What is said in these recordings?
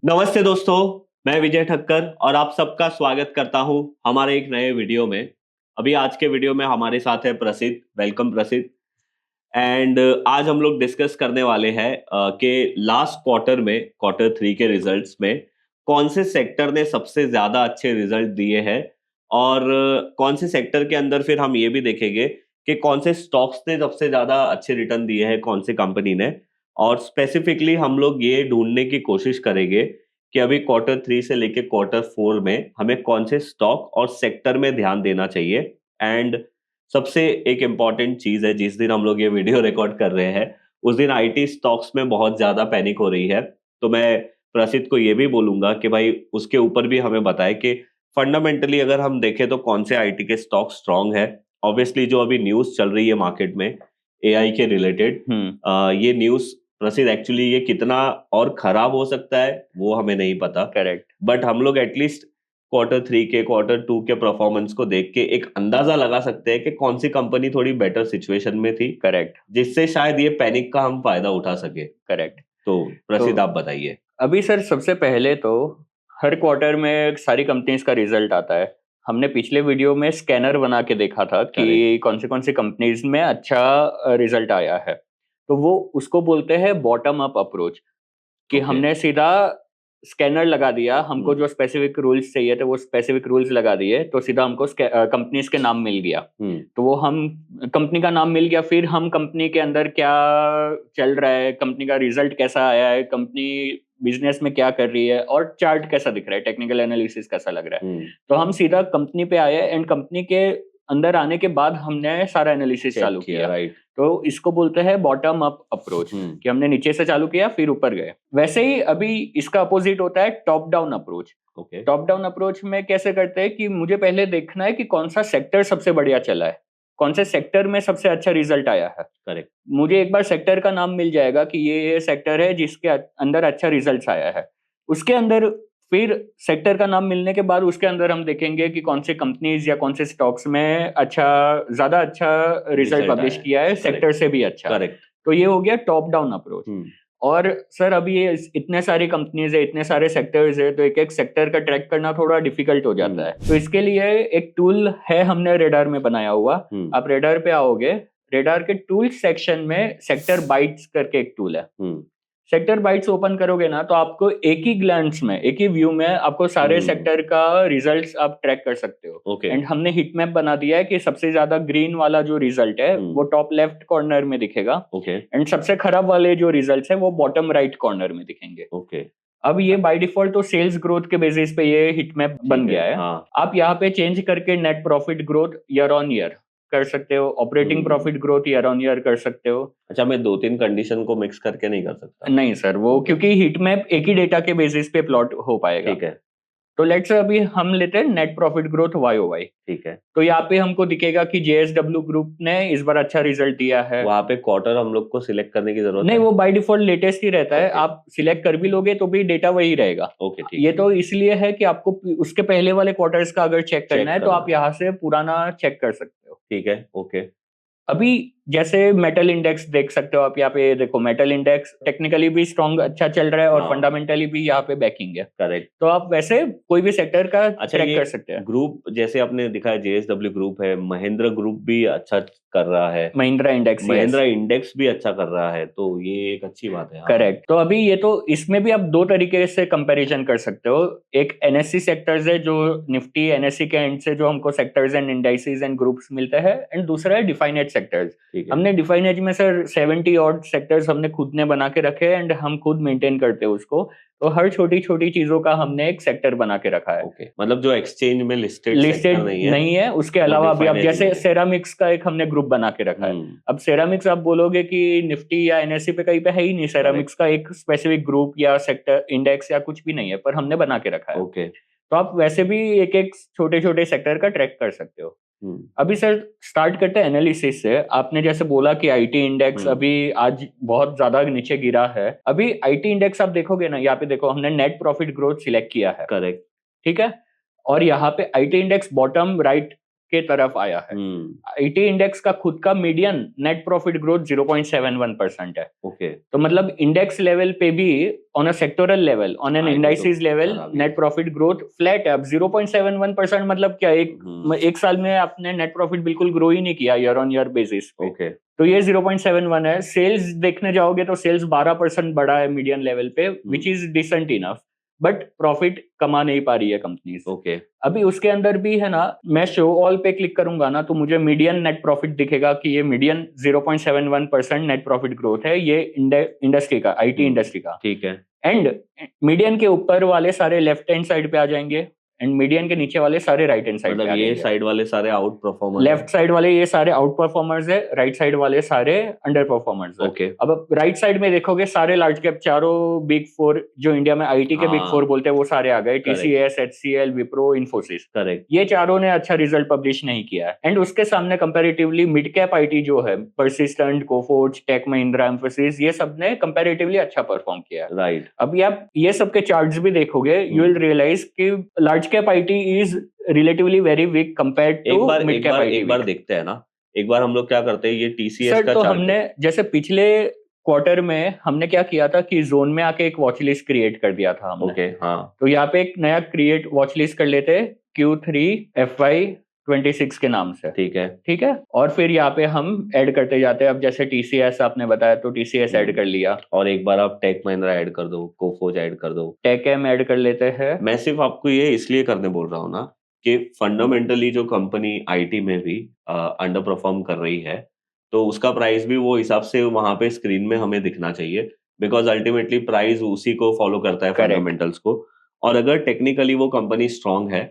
नमस्ते दोस्तों, मैं विजय ठक्कर और आप सबका स्वागत करता हूं हमारे एक नए वीडियो में। अभी आज के वीडियो में हमारे साथ है प्रसिद्ध। वेलकम प्रसिद्ध। एंड आज हम लोग डिस्कस करने वाले हैं कि लास्ट क्वार्टर में क्वार्टर थ्री के रिजल्ट्स में कौन से सेक्टर ने सबसे ज़्यादा अच्छे रिजल्ट दिए हैं और कौन से सेक्टर के अंदर फिर हम ये भी देखेंगे कि कौन से स्टॉक्स ने सबसे ज़्यादा अच्छे रिटर्न दिए हैं, कौन सी कंपनी ने। और स्पेसिफिकली हम लोग ये ढूंढने की कोशिश करेंगे कि अभी क्वार्टर थ्री से लेके क्वार्टर फोर में हमें कौन से स्टॉक और सेक्टर में ध्यान देना चाहिए। एंड सबसे एक इम्पॉर्टेंट चीज़ है, जिस दिन हम लोग ये वीडियो रिकॉर्ड कर रहे हैं उस दिन आईटी स्टॉक्स में बहुत ज़्यादा पैनिक हो रही है। तो मैं प्रसिद्ध को ये भी बोलूँगा कि भाई उसके ऊपर भी हमें बताए कि फंडामेंटली अगर हम देखें तो कौन से आईटी के स्टॉक स्ट्रांग है। ऑब्वियसली जो अभी न्यूज़ चल रही है मार्केट में एआई के रिलेटेड, ये न्यूज़ प्रसिद्ध एक्चुअली ये कितना और खराब हो सकता है वो हमें नहीं पता। करेक्ट। बट हम लोग एटलीस्ट क्वार्टर थ्री के क्वार्टर टू के परफॉर्मेंस को देख के एक अंदाजा लगा सकते हैं कि कौन सी कंपनी थोड़ी बेटर सिचुएशन में थी, करेक्ट। जिससे शायद ये पैनिक का हम फायदा उठा सके। करेक्ट। तो प्रसिद्ध तो आप बताइए। अभी सर सबसे पहले तो हर क्वार्टर में सारी कंपनीज का रिजल्ट आता है। हमने पिछले वीडियो में स्कैनर बना के देखा था कि कौन सी कंपनीज में अच्छा रिजल्ट आया है। तो वो उसको बोलते हैं बॉटम अप अप्रोच, कि ओके। हमने सीधा स्कैनर लगा दिया, हमको जो स्पेसिफिक रूल्स चाहिए थे वो स्पेसिफिक रूल्स लगा दिए, तो सीधा हमको कंपनीज के नाम मिल गया। तो वो हम कंपनी का नाम मिल गया, फिर हम कंपनी के अंदर क्या चल रहा है, कंपनी का रिजल्ट कैसा आया है, कंपनी बिजनेस में क्या कर रही है और चार्ट कैसा दिख रहा है, टेक्निकल एनालिसिस कैसा लग रहा है। तो हम सीधा कंपनी पे आए एंड कंपनी के अंदर आने के बाद हमने सारा एनालिसिस चालू किया। राइट। तो इसको बोलते हैं बॉटम अप अप्रोच, कि हमने नीचे से चालू किया फिर ऊपर गए। वैसे ही अभी इसका अपोजिट होता है top down approach. Okay. Top down approach में कैसे करते हैं कि मुझे पहले देखना है कि कौन सा सेक्टर सबसे बढ़िया चला है, कौन से सेक्टर में सबसे अच्छा रिजल्ट आया है। करेक्ट। मुझे एक बार सेक्टर का नाम मिल जाएगा कि ये सेक्टर है जिसके अंदर अच्छा रिजल्ट आया है। उसके अंदर फिर सेक्टर का नाम मिलने के बाद उसके अंदर हम देखेंगे कि कौन से कंपनीज या कौन से स्टॉक्स में ज्यादा अच्छा रिजल्ट Result पब्लिश आया है। किया है, सेक्टर से भी अच्छा। करेक्ट। तो ये हो गया टॉप डाउन अप्रोच। और सर अभी ये इतने सारी कंपनीज है, इतने सारे सेक्टर्स है, तो एक एक सेक्टर का ट्रैक करना थोड़ा डिफिकल्ट हो जाता है। तो इसके लिए एक टूल है हमने रेडार में बनाया हुआ। आप रेडार पे आओगे, रेडार के टूल सेक्शन में सेक्टर बाइट्स करके एक टूल है। सेक्टर बाइट्स ओपन करोगे ना तो आपको एक ही ग्लांस में, एक ही व्यू में आपको सारे सेक्टर का रिजल्ट्स आप ट्रैक कर सकते हो। ओके। एंड हमने हिट मैप बना दिया है कि सबसे ज्यादा ग्रीन वाला जो रिजल्ट है वो टॉप लेफ्ट कॉर्नर में दिखेगा। ओके। एंड सबसे खराब वाले जो रिजल्ट्स है वो बॉटम राइट कॉर्नर में दिखेंगे। ओके। अब ये बाय डिफॉल्ट तो सेल्स ग्रोथ के बेसिस पे ये हिट मैप बन गया है। हाँ। आप यहाँ पे चेंज करके net profit growth year on year कर सकते हो, operating profit growth year on year कर सकते हो। अच्छा, मैं दो तीन कंडीशन को मिक्स करके नहीं कर सकता? नहीं सर, वो क्योंकि हिट मैप एक ही डेटा के बेसिस पे प्लॉट हो पाएगा। ठीक है। तो लेट्स अभी हम लेते हैं नेट प्रॉफिट ग्रोथ YOY। ठीक है। तो यहाँ पे हमको दिखेगा कि JSW ग्रुप ने इस बार अच्छा रिजल्ट दिया है। वहां पे क्वार्टर हम लोग को सिलेक्ट करने की जरूरत नहीं, है? वो बाय डिफॉल्ट लेटेस्ट ही रहता है। Okay. आप सिलेक्ट कर भी लोगे तो भी डेटा वही रहेगा। ओके, ठीक ये है। तो इसलिए है कि आपको उसके पहले वाले क्वार्टर्स का अगर चेक करना है तो करना आप यहाँ से पुराना चेक कर सकते हो। ठीक है। ओके। अभी जैसे मेटल इंडेक्स देख सकते हो आप, यहाँ पे देखो मेटल इंडेक्स टेक्निकली भी स्ट्रॉन्ग अच्छा चल रहा है और फंडामेंटली भी यहाँ पे बैकिंग है। करेक्ट। तो आप वैसे कोई भी सेक्टर का अच्छा, ट्रैक ये कर सकते हैं। ग्रुप जैसे आपने दिखाया JSW ग्रुप है, महिंद्रा ग्रुप भी अच्छा कर रहा है, महिंद्रा इंडेक्स, महिंद्रा इंडेक्स भी अच्छा कर रहा है, तो ये एक अच्छी बात है। करेक्ट। तो अभी ये तो इसमें भी आप दो तरीके से कंपैरिजन कर सकते हो। एक NSE सेक्टर्स है जो निफ्टी NSE के एंड से जो हमको sectors and indices and groups मिलते हैं, एंड दूसरा है डिफाइन एज सेक्टर्स। हमने डिफाइन एज में सर 70 ऑड सेक्टर्स हमने खुद ने बना के रखे हैं एंड हम खुद मेंटेन करते हैं उसको। तो हर छोटी छोटी चीजों का हमने एक सेक्टर बना के रखा है। ओके। मतलब जो एक्सचेंज में लिस्टेड नहीं है उसके अलावा अभी आप जैसे सेरामिक्स का एक हमने ग्रुप बना के रखा है। अब सेरामिक्स आप बोलोगे कि निफ्टी या NSE पे कहीं पे है ही नहीं, सेरामिक्स का एक स्पेसिफिक ग्रुप या सेक्टर इंडेक्स या कुछ भी नहीं है, पर हमने बना के रखा है। ओके। तो आप वैसे भी एक एक छोटे छोटे सेक्टर का ट्रैक कर सकते हो। अभी सर स्टार्ट करते हैं एनालिसिस से। आपने जैसे बोला कि आईटी इंडेक्स अभी आज बहुत ज्यादा नीचे गिरा है। अभी आईटी इंडेक्स आप देखोगे ना, यहाँ पे देखो हमने नेट प्रॉफिट ग्रोथ सिलेक्ट किया है। करेक्ट। ठीक है। और यहाँ पे आईटी इंडेक्स बॉटम राइट के तरफ आया है। आईटी इंडेक्स का खुद का मीडियन नेट प्रॉफिट ग्रोथ 0.71% है। ओके, तो मतलब इंडेक्स लेवल पे भी on a sectoral level, on an IT तो इंडाइसिस लेवल, खराब ही नेट है। प्रॉफिट ग्रोथ फ्लैट है। अब 0.71% मतलब क्या, एक साल में आपने नेट प्रॉफिट बिल्कुल ग्रो ही नहीं किया ईयर ऑन ईयर बेसिस पे। ओके, तो ये 0.71 है। सेल्स देखने जाओगे तो सेल्स 12% बढ़ा है मीडियन लेवल पे, which is decent enough, but profit कमा नहीं पा रही है कंपनीज। ओके, अभी उसके अंदर भी है ना, मैं शो ऑल पे क्लिक करूंगा ना तो मुझे मीडियन नेट प्रॉफिट दिखेगा कि ये मीडियन 0.71% नेट प्रॉफिट ग्रोथ है, ये इंडस्ट्री का, आईटी इंडस्ट्री का। ठीक है। एंड मीडियन के ऊपर वाले सारे लेफ्ट हैंड साइड पे आ जाएंगे, एंड मीडियन के नीचे वाले सारे राइट हैंड साइड पे मतलब आ ये जाएंगे। साइड वाले सारे आउट परफॉर्मर लेफ्ट साइड वाले ये सारे आउट परफॉर्मर्स है, राइट साइड वाले सारे अंडर परफॉर्मर्स है। ओके, अब राइट साइड में देखोगे सारे लार्ज कैप, चारों बिग फोर जो इंडिया में आईटी के बिग फोर बोलते हैं वो सारे आ गए, TCS, HCL, Wipro, Infosys. Correct. ये चारों ने अच्छा रिजल्ट पब्लिश नहीं किया है। एंड उसके सामने कंपैरेटिवली मिड कैप आईटी जो है, परसिस्टेंट, कोफोर्ज, टेक महिंद्रा, एम्फोसिस, ये सब ने कंपैरेटिवली अच्छा परफॉर्म किया है। राइट। अभी आप ये सब के चार्ट्स भी देखोगे, यू विल रियलाइज कि large cap IT is relatively very weak compared to mid cap IT. एक बार देखते हैं ना, एक बार हम लोग क्या करते हैं, ये टीसीएस सर का तो चार्ट हमने जैसे पिछले क्वार्टर में हमने क्या किया था कि जोन में आके एक वॉच लिस्ट क्रिएट कर दिया था हमने। ओके, हाँ, तो यहाँ पे एक नया क्रिएट वॉच लिस्ट कर लेते Q3 FY26 के नाम से। ठीक है, ठीक है, और फिर यहाँ पे हम ऐड करते जाते हैं। अब जैसे टीसीएस आपने बताया तो टीसीएस ऐड कर लिया, और एक बार आप टेक महिंद्रा ऐड कर दो, कोफोज ऐड कर दो, टेकएम ऐड कर लेते हैं। मैं सिर्फ आपको ये इसलिए करने बोल रहा हूँ ना कि फंडामेंटली जो कंपनी आईटी में भी अंडर परफॉर्म कर रही है, तो उसका प्राइस भी वो हिसाब से वहां पे स्क्रीन में हमें दिखना चाहिए, बिकॉज अल्टीमेटली प्राइस उसी को फॉलो करता है, Correct. फंडामेंटल्स को। और अगर टेक्निकली वो कंपनी स्ट्रांग है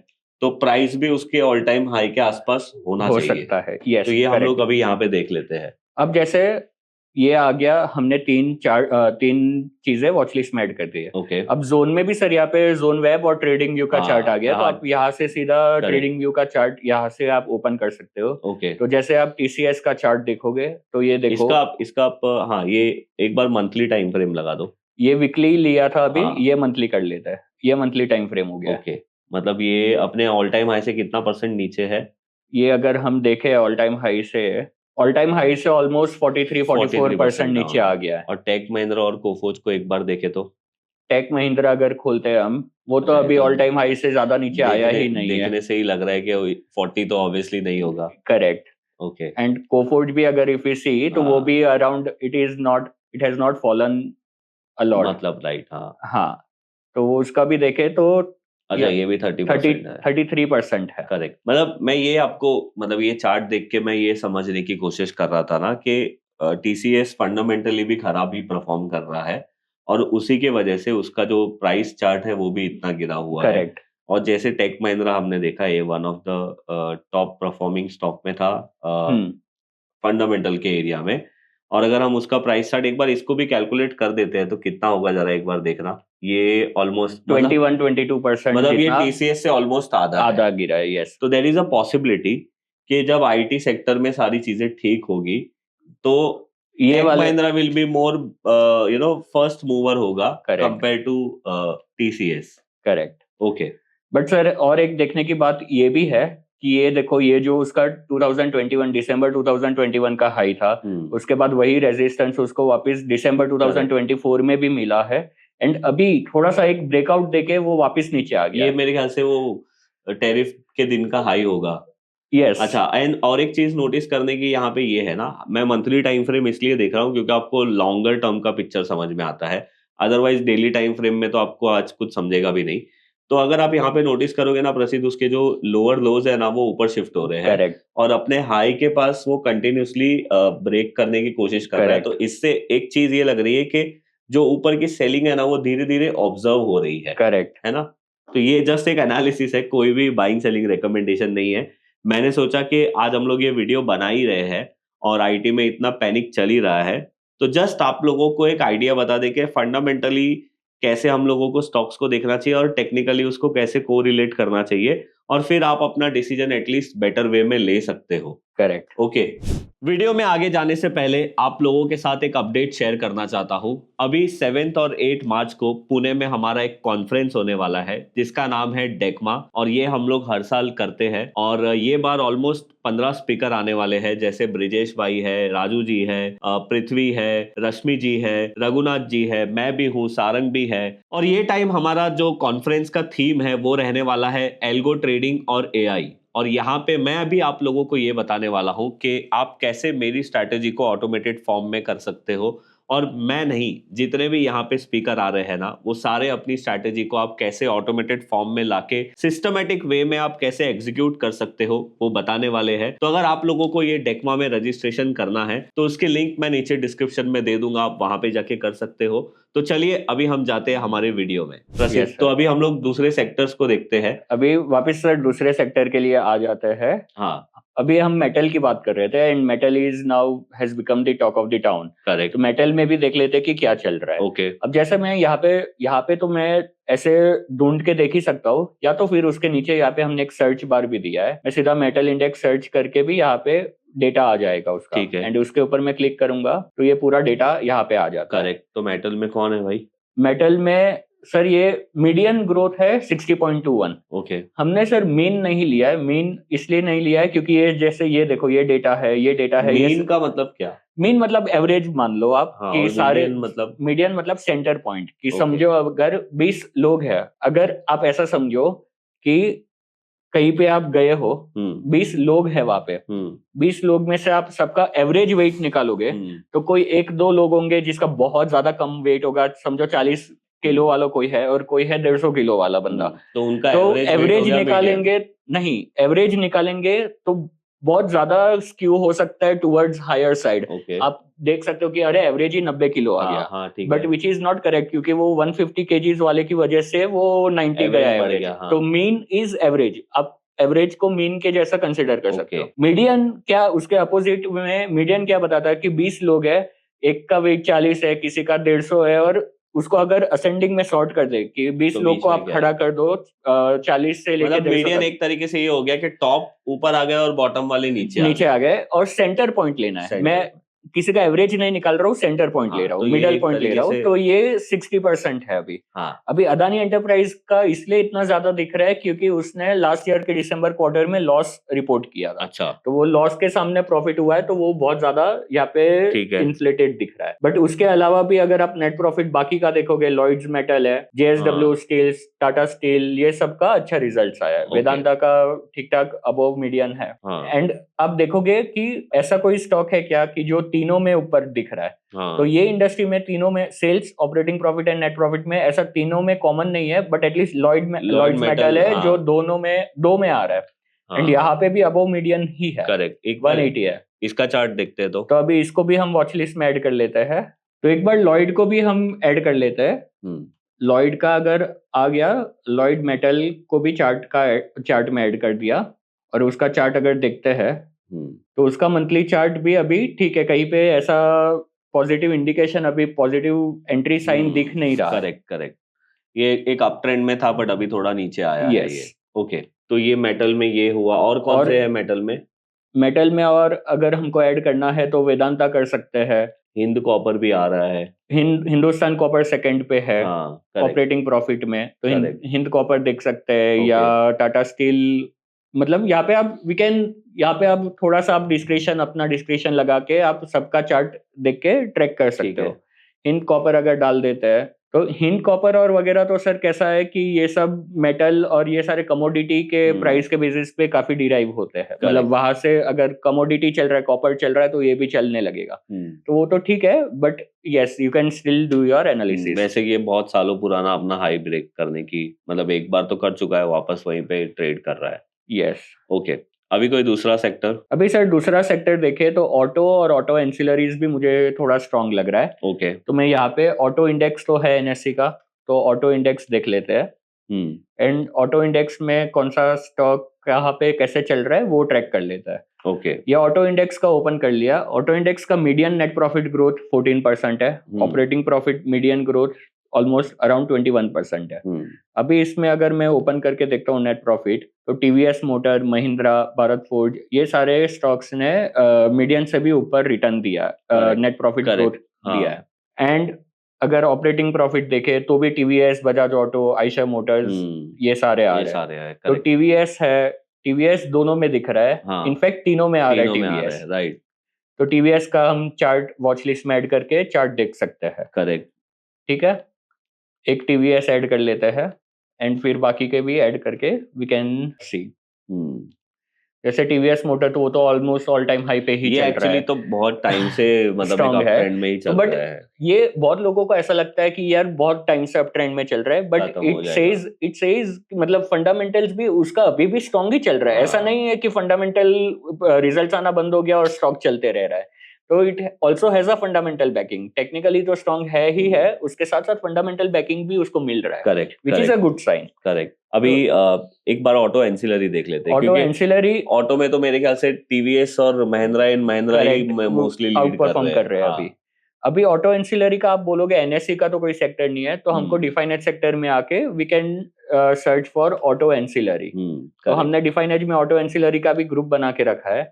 तो प्राइस भी उसके ऑल टाइम हाई के आसपास होना हो चाहिए। सकता है, यस, तो ये हम करेक्ट। लोग अभी यहाँ पे देख लेते हैं। अब जैसे ये आ गया, हमने तीन चीजें वॉच लिस्ट में ऐड कर दी है। ओके, अब जोन में भी सर यहाँ पे जोन वेब और ट्रेडिंग व्यू का हाँ, चार्ट आ गया, तो हाँ, आप यहाँ से सीधा correct. ट्रेडिंग व्यू का चार्ट यहाँ से आप ओपन कर सकते हो। ओके, तो जैसे आप टीसीएस का चार्ट देखोगे तो ये देखो, इसका आप हाँ, ये एक बार मंथली टाइम फ्रेम लगा दो। ये वीकली लिया था अभी, हाँ। ये मंथली कर लेता है, ये मंथली टाइम फ्रेम हो गया। ओके, मतलब ये अपने ऑल टाइम हाई से कितना परसेंट नीचे है? ये अगर हम देखें ऑल टाइम हाई से ऑलमोस्ट 43-44% नीचे आ गया है। और टेक महिंद्रा और कोफोज को एक बार देखे तो टेक महिंद्रा अगर खोलते हैं हम, वो तो अच्छा, अभी तो ऑल टाइम हाई से ज्यादा नीचे आया ही नहीं है। देखने से ही लग रहा है कि 40 तो ऑब्वियसली नहीं होगा। करेक्ट। ओके, एंड कोफोर्ज भी अगर इफ यू सी तो वो भी around, it has not fallen a lot, मतलब राइट, हाँ, हाँ। तो वो उसका भी देखे तो अच्छा, ये भी 30% है, 33% है। करेक्ट। मतलब मैं ये आपको, मतलब ये चार्ट देख के मैं ये समझने की कोशिश कर रहा था ना कि टीसीएस फंडामेंटली भी खराब ही परफॉर्म कर रहा है, और उसी के वजह से उसका जो प्राइस चार्ट है वो भी इतना गिरा हुआ है। करेक्ट। और जैसे टेक महिंद्रा हमने देखा, ये one of the top performing stock में था फंडामेंटल के एरिया में। और अगर हम उसका प्राइस चार्ट एक बार इसको भी कैलकुलेट कर देते हैं तो कितना होगा, जरा एक बार देखना। ये ऑलमोस्ट 21-22%, मतलब ये टीसीएस से ऑलमोस्ट आधा गिरा है। यस, तो देयर इज अ पॉसिबिलिटी कि जब आईटी सेक्टर में सारी चीजें ठीक होगी तो ये टेक वाले Mahindra will be more first mover होगा Correct. Compare to TCS. Correct. Okay, but sir और एक देखने की बात ये भी है कि ये देखो, ये जो उसका 2021 दिसंबर 2021 का हाई था, उसके बाद वही रेजिस्टेंस उसको वापस दिसंबर 2024 में भी मिला है, एंड अभी थोड़ा सा एक ब्रेकआउट देके वो वापस नीचे आ गया। ये मेरे ख्याल से वो टैरिफ के दिन का हाई होगा। यस। अच्छा, एंड और एक चीज नोटिस करने की यहाँ पे ये है ना, मैं मंथली टाइम फ्रेम इसलिए देख रहा हूँ क्योंकि आपको लॉन्गर टर्म का पिक्चर समझ में आता है, अदरवाइज डेली टाइम फ्रेम में तो आपको आज कुछ समझेगा भी नहीं। तो अगर आप यहाँ पे नोटिस करोगे ना प्रसिद्ध, उसके जो लोअर लोज है ना वो ऊपर शिफ्ट हो रहे हैं। करेक्ट। और अपने हाई के पास वो कंटिन्यूसली ब्रेक करने की कोशिश कर रहा है। तो इससे एक चीज ये लग रही है कि जो ऊपर की सेलिंग है ना वो धीरे धीरे ऑब्जर्व हो रही है। करेक्ट है ना। तो ये जस्ट एक एनालिसिस है, कोई भी बाइंग सेलिंग रिकमेंडेशन नहीं है। मैंने सोचा कि आज हम लोग ये वीडियो बना ही रहे हैं और आईटी में इतना पैनिक चल ही रहा है, तो जस्ट आप लोगों को एक आइडिया बता दे कि फंडामेंटली कैसे हम लोगों को स्टॉक्स को देखना चाहिए और टेक्निकली उसको कैसे कोरिलेट करना चाहिए, और फिर आप अपना डिसीजन एटलीस्ट बेटर वे में ले सकते हो। करेक्ट। ओके, वीडियो में आगे जाने से पहले आप लोगों के साथ एक अपडेट शेयर करना चाहता हूं। अभी 7 और 8 मार्च को पुणे में हमारा एक कॉन्फ्रेंस होने वाला है जिसका नाम है डेकमा, और ये हम लोग हर साल करते हैं। और ये बार ऑलमोस्ट 15 स्पीकर आने वाले हैं, जैसे ब्रिजेश भाई है, राजू जी है, पृथ्वी है, रश्मि जी है, रघुनाथ जी है, मैं भी हूँ, सारंग भी है। और ये टाइम हमारा जो कॉन्फ्रेंस का थीम है वो रहने वाला है एल्गो ट्रेडिंग और एआई। और यहाँ पे मैं अभी आप लोगों को ये बताने वाला हूँ कि आप कैसे मेरी स्ट्रैटेजी को ऑटोमेटेड फॉर्म में कर सकते हो। और मैं नहीं, जितने भी यहाँ पे स्पीकर आ रहे हैं ना, वो सारे अपनी स्ट्रैटेजी को आप कैसे ऑटोमेटेड फॉर्म में लाके सिस्टमेटिक वे में आप कैसे एग्जीक्यूट कर सकते हो वो बताने वाले हैं। तो अगर आप लोगों को ये डेकमा में रजिस्ट्रेशन करना है तो उसकी लिंक मैं नीचे डिस्क्रिप्शन में दे दूंगा, आप वहां पे जाके कर सकते हो। तो चलिए अभी हम जाते हैं हमारे वीडियो में। प्रसिद्ध, तो अभी हम लोग दूसरे सेक्टर्स को देखते हैं। अभी वापस सर दूसरे सेक्टर के लिए आ जाते हैं। हाँ, अभी हम मेटल की बात कर रहे थे and metal is now has become the talk of the town. Correct. तो मेटल में भी देख लेते हैं कि क्या चल रहा है। ओके। अब जैसे मैं यहाँ पे तो मैं ऐसे ढूंढ के देख ही सकता हूँ, या तो फिर उसके नीचे यहाँ पे हमने एक सर्च बार भी दिया है। मैं सीधा मेटल इंडेक्स सर्च करके भी यहाँ पे डेटा आ जाएगा उसका। ठीक है। एंड उसके ऊपर मैं क्लिक करूंगा तो ये पूरा डेटा यहाँ पे आ जाता है। करेक्ट। तो मेटल में कौन है भाई? मेटल में सर ये मीडियन ग्रोथ है 60.21। ओके। हमने सर मीन नहीं लिया है। मीन इसलिए नहीं लिया है क्योंकि ये जैसे ये देखो ये डेटा है, ये डेटा है। मीन का मतलब क्या? मीन मतलब एवरेज मान लो आप। हाँ, कि सारे मीडियन मतलब सेंटर पॉइंट कि Okay. समझो अगर 20 लोग हैं, अगर आप ऐसा समझो कि कहीं पे आप गए हो, 20 लोग हैं वहां पे, 20 लोग में से आप सबका एवरेज वेट निकालोगे तो कोई 1-2 लोग होंगे जिसका बहुत ज्यादा कम वेट होगा। समझो 40 किलो वाला कोई है और कोई है 150 किलो वाला बंदा, तो उनका तो एवरेज निकालेंगे नहीं, एवरेज निकालेंगे तो बहुत ज्यादा स्क्यू हो सकता है टुवर्ड्स हायर साइड। आप देख सकते हो कि अरे एवरेज ही 90 किलो आ गया, but which is not correct क्योंकि वो 150 केजीज वाले की वजह से वो 90 गया एवरेज। तो मीन इज एवरेज। आप एवरेज को मीन के जैसा कंसिडर कर सकते हो। मीडियन क्या, उसके अपोजिट में मीडियन क्या बताता है कि 20 लोग है, एक का वेट 40 है, किसी का 150 है, और उसको अगर असेंडिंग में सॉर्ट कर दे कि 20 तो लोग को आप खड़ा कर दो 40 से लेकर मतलब मीडियन एक तरीके से ये हो गया कि टॉप ऊपर आ गया और बॉटम वाले नीचे आ गए, और सेंटर पॉइंट लेना है। मैं किसी का एवरेज नहीं निकाल रहा हूँ, सेंटर पॉइंट ले रहा हूँ, मिडल पॉइंट ले रहा हूँ। तो ये 60% है अभी। अभी अदानी एंटरप्राइज का इसलिए इतना ज्यादा दिख रहा है क्योंकि उसने लास्ट ईयर के दिसंबर क्वार्टर में लॉस रिपोर्ट किया था। अच्छा। तो वो लॉस के सामने प्रॉफिट हुआ है, तो वो बहुत ज्यादा यहाँ पे इन्फ्लेटेड दिख रहा है। बट उसके अलावा भी अगर आप नेट प्रॉफिट बाकी का देखोगे, लॉयड्स मेटल है, JSW स्टील, टाटा स्टील, ये सबका अच्छा रिजल्ट आया है। वेदांता का ठीक ठाक अबव मीडियन है। एंड आप देखोगे कि ऐसा कोई स्टॉक है क्या कि जो तीनों में ऊपर दिख रहा है। तो ये इंडस्ट्री में तीनों में sales, operating profit and net profit में ऐसा तीनों में कॉमन नहीं है, बट एटलीस्ट लॉयड्स मेटल है जो दो में आ रहा है। एंड यहाँ पे भी अबव मीडियन ही है। करेक्ट। 180 है। इसका चार्ट देखते हैं। तो अभी इसको भी हम वॉच लिस्ट में ऐड कर लेते हैं। तो एक बार लॉयड को भी हम ऐड कर लेते हैं। लॉयड का अगर आ गया, लॉयड मेटल को भी चार्ट में ऐड कर दिया, और उसका चार्ट अगर देखते हैं तो उसका मंथली चार्ट भी अभी ठीक है। कहीं पे ऐसा पॉजिटिव इंडिकेशन, अभी पॉजिटिव एंट्री साइन दिख नहीं रहा। करेक्ट। ये एक अप ट्रेंड में था बट अभी थोड़ा नीचे आया है ये। ओके, तो ये मेटल में ये हुआ। और कौन से है मेटल में? और अगर हमको ऐड करना है तो वेदांता कर सकते हैं। हिंद कॉपर भी आ रहा है। हिंदुस्तान कॉपर सेकंड पे है ऑपरेटिंग प्रॉफिट में, तो हिंद कॉपर देख सकते हैं। या टाटा स्टील, मतलब यहाँ पे आप थोड़ा सा आप अपना डिस्क्रिप्शन लगा के आप सबका चार्ट देख के ट्रैक कर सकते हो। हिंद कॉपर अगर डाल देते हैं तो हिंद कॉपर और वगैरह तो सर कैसा है कि ये सब मेटल और ये सारे कमोडिटी के प्राइस के बेसिस पे काफी डिराइव होते हैं। मतलब वहां से अगर कमोडिटी चल रहा है, कॉपर चल रहा है, तो ये भी चलने लगेगा। तो वो तो ठीक है, but yes you can still do your analysis. वैसे ये बहुत सालों पुराना अपना हाई ब्रेक करने की, मतलब एक बार तो कर चुका है, वापस वहीं पे ट्रेड कर रहा है। यस। ओके, अभी कोई दूसरा सेक्टर? अभी सर दूसरा सेक्टर देखे तो ऑटो और ऑटो एंसिलरीज भी मुझे थोड़ा स्ट्रांग लग रहा है। ओके। तो मैं यहाँ पे ऑटो इंडेक्स तो है NSE का, तो ऑटो इंडेक्स देख लेते हैं। एंड ऑटो इंडेक्स में कौन सा स्टॉक कहाँ पे कैसे चल रहा है वो ट्रैक कर लेता है। ओके। ये ऑटो इंडेक्स का ओपन कर लिया। ऑटो इंडेक्स का मीडियन नेट प्रॉफिट ग्रोथ 14% है। Operating profit median growth almost around 21% है। अभी इसमें अगर मैं ओपन करके देखता हूँ नेट प्रॉफिट, तो TVS motor, Mahindra, Bharat forge, ये सारे स्टॉक्स ने मीडियन से भी ऊपर रिटर्न दिया, नेट प्रॉफिट ग्रोथ दिया है। एंड अगर ऑपरेटिंग प्रॉफिट देखे तो भी TVS, Bajaj auto, Eicher Motors, ये सारे आ रहे हैं। तो टीवीएस दोनों में दिख रहा है, इनफैक्ट तीनों में आ रहा है टीवीएस, राइट। तो टीवीएस का हम चार्ट वॉच लिस्ट में ऐड करके चार्ट देख सकते हैं। करेक्ट, ठीक है, एक टीवीएस ऐड कर लेते हैं एंड फिर बाकी के भी ऐड करके वी कैन सी। जैसे टीवीएस मोटर तो वो तो ऑलमोस्ट ऑल टाइम हाई पे ही चल रहा है, तो बहुत टाइम से मतलब एक अप ट्रेंड में ही चल रहा है। ये बहुत लोगों को ऐसा लगता है कि यार बहुत टाइम से अप ट्रेंड में चल रहा है, बट इट सेज मतलब फंडामेंटल्स भी उसका अभी भी स्ट्रांग ही चल रहा है। ऐसा नहीं है कि फंडामेंटल रिजल्ट्स आना बंद हो गया और स्टॉक चलते रह रहा है। तो it also has a fundamental banking, technically तो स्ट्रांग है ही है, उसके साथ साथ फंडामेंटल बैकिंग भी उसको मिल रहा है। Correct, which is a good sign. Correct. अभी एक बार ऑटो एंसिलरी देख लेते हैं, ऑटो एंसिलरी, ऑटो में तो मेरे ख्याल से टीवीएस और महिंद्रा ही मोस्टली लीड कर रहे हैं अभी ऑटो एंसिलरी का आप बोलोगे एनएससी का तो कोई सेक्टर नहीं है, तो हमको डिफाइनेज सेक्टर में आके we can search for auto ancillary. तो हमने डिफाइनेज में ऑटो एंसिलरी का भी ग्रुप बना के रखा है।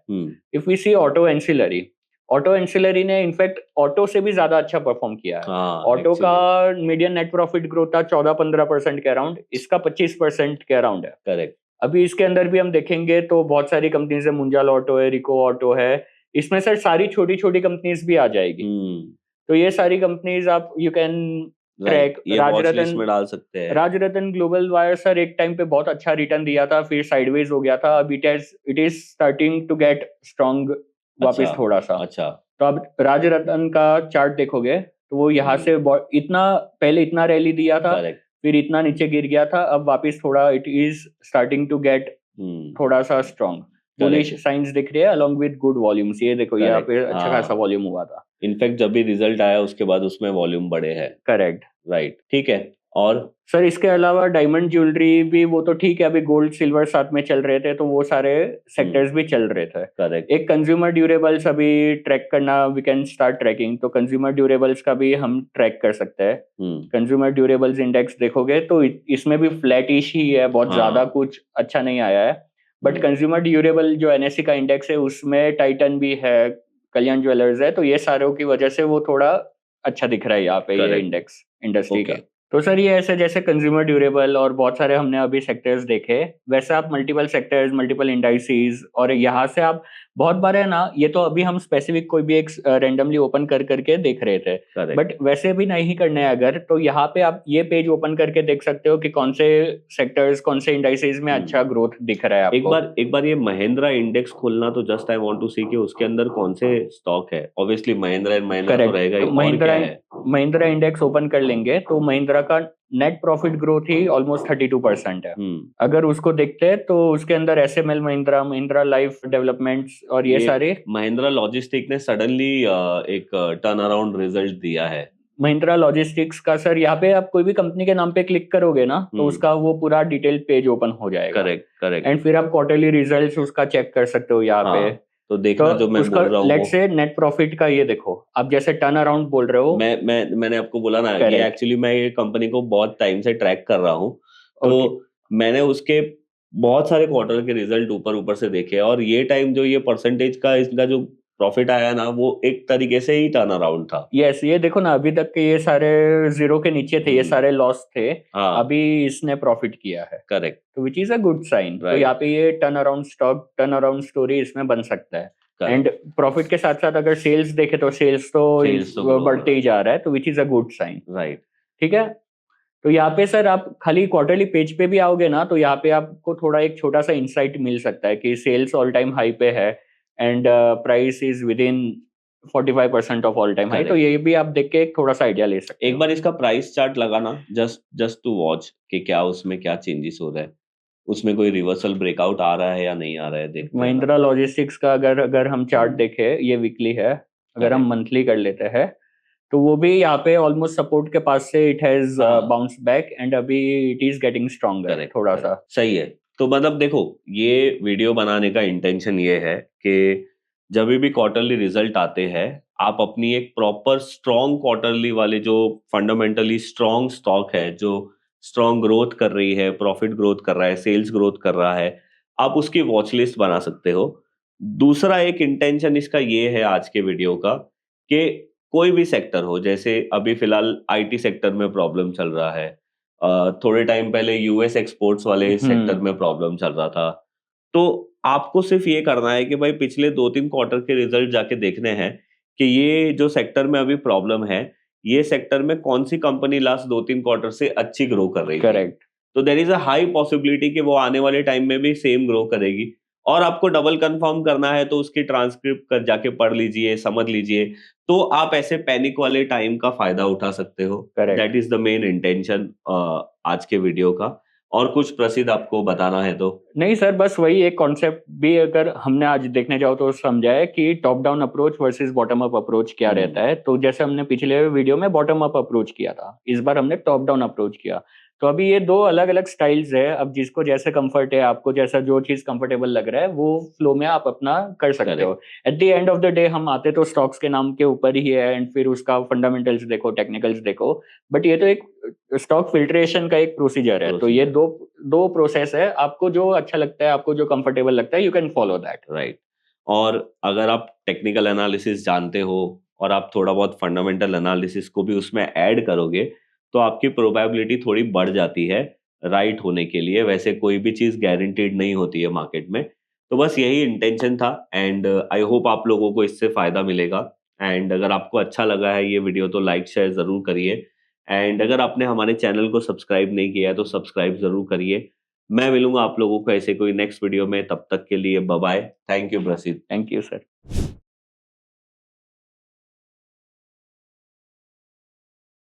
If we see auto ancillary ने इनफैक्ट ऑटो से भी ज्यादा अच्छा परफॉर्म किया है। ऑटो का मीडियन नेट प्रॉफिट ग्रोथ था 14-15% के अराउंड, इसका 25% के अराउंड है। करेक्ट। अभी इसके अंदर भी हम देखेंगे तो बहुत सारी कंपनीज है, मुंजाल ऑटो है, रिको ऑटो है, इसमें सर सारी छोटी छोटी कंपनीज भी आ जाएगी। तो ये सारी कंपनीज आप यू कैन ट्रैक। राजरतन में डाल सकते हैं। राजरतन ग्लोबल वायर सर एक टाइम पे बहुत अच्छा रिटर्न दिया था, फिर साइडवेज हो गया था, अब it is starting to get strong वापस थोड़ा सा। अच्छा। तो अब राजरतन का चार्ट देखोगे तो वो यहाँ से इतना पहले इतना रैली दिया था, फिर इतना नीचे गिर गया था, अब वापस थोड़ा it is starting to get थोड़ा सा स्ट्रॉन्ग। बुलिश साइंस दिख रही है अलोंग विद गुड वॉल्यूम्स। ये देखो यहाँ पे अच्छा खासा वॉल्यूम हुआ था। इनफैक्ट जब भी रिजल्ट आया उसके बाद उसमें वॉल्यूम बढ़े हैं। करेक्ट, राइट, ठीक है। और सर इसके अलावा डायमंड ज्वेलरी भी वो तो ठीक है, अभी गोल्ड सिल्वर साथ में चल रहे थे तो वो सारे सेक्टर्स भी चल रहे थे। करेक्ट। एक कंज्यूमर ड्यूरेबल्स अभी ट्रैक करना, वी कैन स्टार्ट ट्रैकिंग। तो कंज्यूमर ड्यूरेबल्स का भी हम ट्रैक कर सकते हैं। कंज्यूमर ड्यूरेबल्स इंडेक्स देखोगे तो इसमें भी फ्लैटिश ही है, बहुत ज्यादा कुछ अच्छा नहीं आया है। बट कंज्यूमर ड्यूरेबल जो एनएससी का इंडेक्स है उसमें टाइटन भी है, कल्याण ज्वेलर्स है, तो ये सारों की वजह से वो थोड़ा अच्छा दिख रहा है यहाँ पे ये इंडेक्स इंडस्ट्री का। तो सर ये ऐसे जैसे कंज्यूमर ड्यूरेबल और बहुत सारे हमने अभी सेक्टर्स देखे, वैसे आप मल्टीपल सेक्टर्स, मल्टीपल इंडाइसेस, और यहाँ से आप बहुत बार है ना, ये तो अभी हम स्पेसिफिक कोई भी एक रेंडमली ओपन करके देख रहे थे, बट वैसे भी नहीं करना है अगर, तो यहाँ पे आप ये पेज ओपन करके देख सकते हो कि कौन से सेक्टर्स, कौन से इंडाइसेस में अच्छा ग्रोथ दिख रहा है आपको। एक बार ये महिंद्रा इंडेक्स खोलना, तो जस्ट आई वांट टू सी कि उसके अंदर कौन से स्टॉक है। ऑब्वियसली महिंद्रा तो रहेगा ही। महिंद्रा इंडेक्स ओपन कर लेंगे तो महिंद्रा का नेट प्रॉफिट ग्रोथ ही ऑलमोस्ट 32% है। अगर उसको देखते हैं तो उसके अंदर एसएमएल महिंद्रा लाइफ डेवलपमेंट्स और ये सारे, महिंद्रा लॉजिस्टिक ने सडनली एक टर्न अराउंड रिजल्ट दिया है। महिंद्रा लॉजिस्टिक्स का सर यहाँ पे आप कोई भी कंपनी के नाम पे क्लिक करोगे ना तो उसका वो पूरा डिटेल पेज ओपन हो जाएगा। करेक्ट। एंड फिर आप क्वार्टरली रिजल्ट्स उसका चेक कर सकते हो यहाँ पे। तो देखना जो मैं बोल रहा हूँ, लेट्स से नेट प्रॉफिट का ये देखो, आप जैसे टर्न अराउंड बोल रहे हो, मैंने आपको बोला ना कि एक्चुअली मैं ये कंपनी को बहुत टाइम से ट्रैक कर रहा हूँ, तो मैंने उसके बहुत सारे क्वार्टर के रिजल्ट ऊपर से देखे, और ये टाइम जो ये परसेंटेज का इसका जो प्रॉफिट आया ना, वो एक तरीके से ही टर्न अराउंड था। यस, ये देखो ना, अभी तक के ये सारे जीरो के नीचे थे, ये सारे लॉस थे, अभी इसने प्रॉफिट किया है। करेक्ट। तो which is a good sign. तो यहाँ पे ये टर्न अराउंड स्टोरी इसमें बन सकता है। एंड प्रॉफिट के साथ साथ अगर सेल्स देखे तो सेल्स तो बढ़ते ही जा रहा है, तो which is a good sign. Right, ठीक है। तो यहाँ पे सर आप खाली क्वार्टरली पेज पे भी आओगे ना, तो यहाँ पे आपको थोड़ा एक छोटा सा इंसाइट मिल सकता है कि सेल्स ऑल टाइम हाई पे है and price is with in 45% of all time high. तो ये भी आप देख के थोड़ा सा आइडिया ले सकते हैं। एक बार इसका प्राइस चार्ट लगाना, जस्ट टू वॉच कि क्या उसमें क्या चेंजेस हो रहा है, उसमें कोई रिवर्सल ब्रेकआउट आ रहा है या नहीं आ रहा है, देखते हैं। महिंद्रा लॉजिस्टिक्स का अगर हम चार्ट देखें, ये वीकली है, अगर हम मंथली कर लेते हैं तो वो भी यहाँ पे ऑलमोस्ट सपोर्ट के पास से it has bounce back and अभी इट इज गेटिंग स्ट्रॉन्गर थोड़ा सा। सही है। तो मतलब देखो, ये वीडियो बनाने का इंटेंशन ये है कि जब भी क्वार्टरली रिजल्ट आते हैं आप अपनी एक प्रॉपर स्ट्रॉन्ग क्वार्टरली वाले जो फंडामेंटली स्ट्रॉन्ग स्टॉक है, जो स्ट्रॉन्ग ग्रोथ कर रही है, प्रॉफिट ग्रोथ कर रहा है, सेल्स ग्रोथ कर रहा है, आप उसकी वॉच लिस्ट बना सकते हो। दूसरा एक इंटेंशन इसका ये है आज के वीडियो का कि कोई भी सेक्टर हो, जैसे अभी फिलहाल आईटी सेक्टर में प्रॉब्लम चल रहा है, थोड़े टाइम पहले यूएस एक्सपोर्ट्स वाले सेक्टर में प्रॉब्लम चल रहा था, तो आपको सिर्फ ये करना है कि भाई पिछले 2-3 क्वार्टर के रिजल्ट जाके देखने हैं कि ये जो सेक्टर में अभी प्रॉब्लम है, ये सेक्टर में कौन-सी कंपनी लास्ट 2-3 क्वार्टर से अच्छी ग्रो कर रही थी। करेक्ट। तो there is a high possibility कि वो आने वाले टाइम में भी सेम ग्रो करेगी, और आपको डबल कंफर्म करना है तो उसकी ट्रांसक्रिप्ट कर जाके पढ़ लीजिए, समझ लीजिए, तो आप ऐसे पैनिक वाले टाइम का फ़ायदा उठा सकते हो। Correct. That is the main intention आज के वीडियो का। और कुछ प्रसिद्ध आपको बताना है तो? नहीं सर, बस वही एक कॉन्सेप्ट भी अगर हमने आज देखने जाओ तो समझा है कि top down approach versus bottom up approach क्या रहता है। तो जैसे हमने पिछले वीडियो में बॉटम अप अप्रोच किया था, इस बार हमने टॉप डाउन अप्रोच किया। तो अभी ये दो अलग अलग स्टाइल्स है। अब जिसको जैसे कंफर्ट है, आपको जैसा जो चीज कंफर्टेबल लग रहा है वो फ्लो में आप अपना कर सकते हो। At the end of the day हम आते तो स्टॉक्स के नाम के ऊपर ही है, एंड फिर उसका फंडामेंटल्स देखो, टेक्निकल्स देखो, बट ये तो एक स्टॉक फिल्ट्रेशन का एक प्रोसीजर है। तो ये दो प्रोसेस है, आपको जो अच्छा लगता है, आपको जो कंफर्टेबल लगता है, you can follow that. Right. और अगर आप टेक्निकल एनालिसिस जानते हो और आप थोड़ा बहुत फंडामेंटल एनालिसिस को भी उसमें ऐड करोगे, तो आपकी प्रोबेबिलिटी थोड़ी बढ़ जाती है राइट होने के लिए। वैसे कोई भी चीज़ गारंटीड नहीं होती है मार्केट में। तो बस यही इंटेंशन था, एंड आई होप आप लोगों को इससे फ़ायदा मिलेगा। एंड अगर आपको अच्छा लगा है ये वीडियो तो लाइक शेयर ज़रूर करिए, एंड अगर आपने हमारे चैनल को सब्सक्राइब नहीं किया है तो सब्सक्राइब ज़रूर करिए। मैं मिलूंगा आप लोगों को ऐसे कोई नेक्स्ट वीडियो में, तब तक के लिए बाय बाय। थैंक यू प्रसिद्ध। Thank you sir.